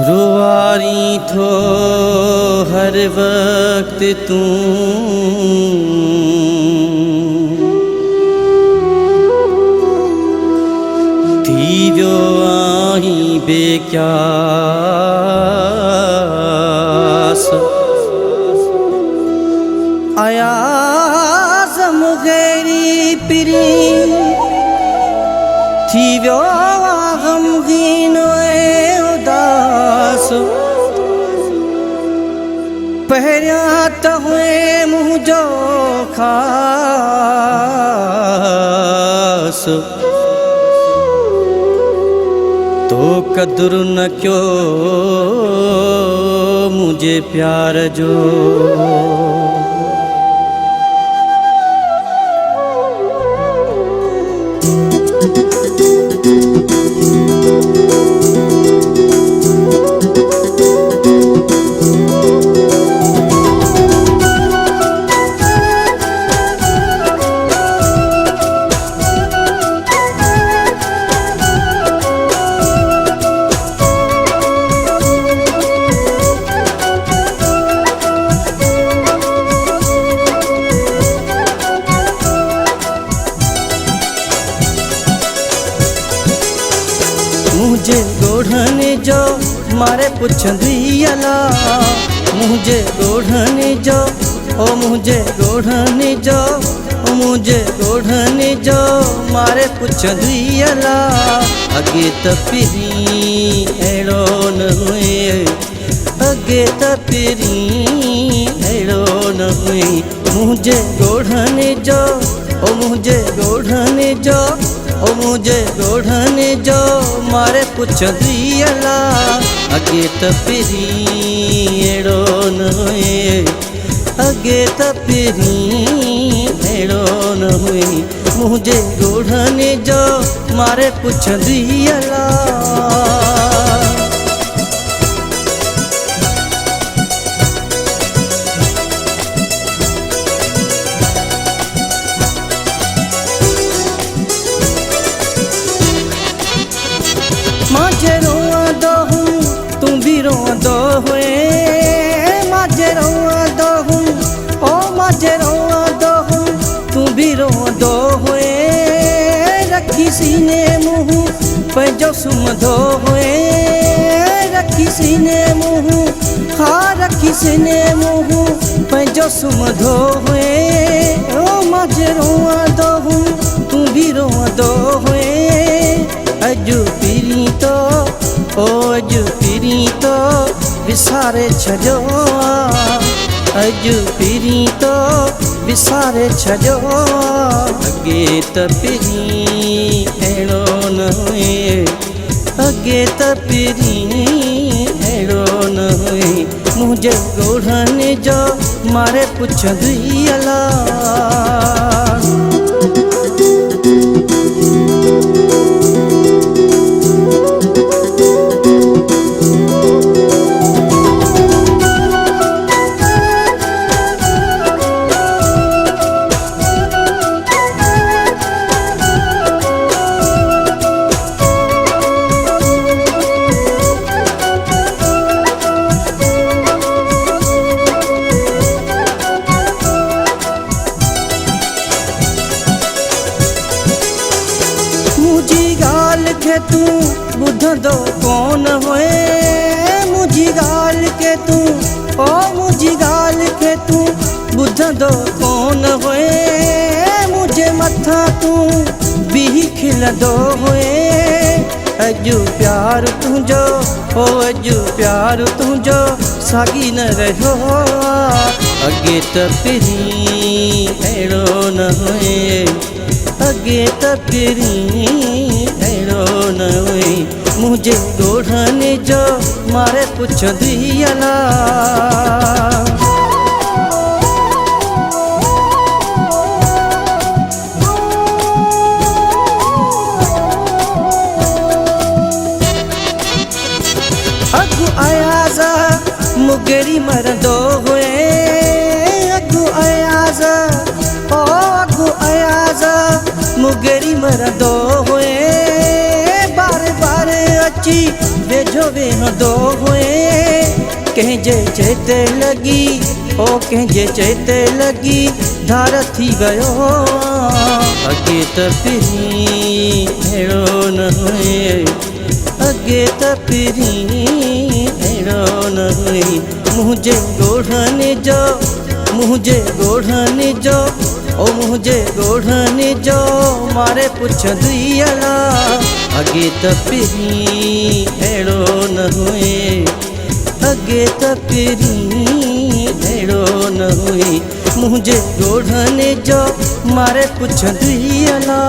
रुवारी थो हर वक्त तू थी व्यो आही बेक्यास आयाज़म गैरी पिरी थी व्यो गमगीन उदास पहिरियां त हुए मुंहिंजो ख़ास तो कदुर न क्यों मुझे प्यार जो मुझे गोढ़ने जो मारे पुछंदी अला मुझे गोढ़ने जो ओ मुझे गोढ़ने जो ओ मुझे गोढ़ने जो मारे पुछंदी अला अगे त पिरी अहिड़ो न हुए अगे त पिरी अहिड़ो न हुए मुझे गोढ़ने जो ओ मुझे गोढ़ने जो ओ मुझे गोढ़ने जो मारे पुछंदी अला अगे त पिरी अहिड़ो न हुए अगे त पिरी अहिड़ो न हुए मुझे गोढ़ने जो मारे पुछंदी अला माजे रोंदो हूँ तू भी रोंदो हुए माजे रोंदो हूँ ओ माजे रोंदो हूँ तू भी रोंदो हुए रखी सीने मुँह पंहिंजो सुम्हंदो हुए रखी सीने मुँह हा रखी सीने मुँह पंहिंजो सुम्हंदो हुए ओ माजे रोंदो हूँ तू भी रोंदो हुए अजु पिरी तो ओ अजु पिरी तो विसारे छजो अजु पिरी तो विसारे छजो अगे त पिरी अहिड़ो न हुए अगे त पिरी अहिड़ो न हुए मुंहिंजे गोढ़ने जो मारे पुछंदी अला मुझी गाल के तू ॿुधंदो कोन हुए मुझी गाल के तू ओ मुझी गाल के तू ॿुधंदो कोन हुए मुझे मथा तू भी खिलंदो हुए अजु प्यार तुंहिंजो ओ अजु प्यार तुंहिंजो साॻी न रहियो अगे त पिरी अहिड़ो न हुए अगे त पिरी अहिड़ो न हुए मुंहिंजे गोढ़ने जो मारे पुछंदी अला अगु आयाज़ मुगेरी मरंदो हुए अगु आयाज़ ओ अगु आयाज़ मुगेरी मरंदो हुए बार बार अची वेझो वेहंदो हुए कंहिंजे चेते लॻी ओ कंहिंजे चेते लॻी धार थी वियो अॻे त पहिरीं अहिड़ो न हुए अॻे त पहिरीं अहिड़ो न हुई मुंहिंजे ॻोढ़नि जो ओ मुंहिंजे ॻोढ़नि जो मारे पुछंदी अला अॻे त पहिरीं अहिड़ो न हुए अॻे त पहिरीं अहिड़ो न हुई मुंहिंजे ॻोढ़नि जो मारे पुछंदी अला।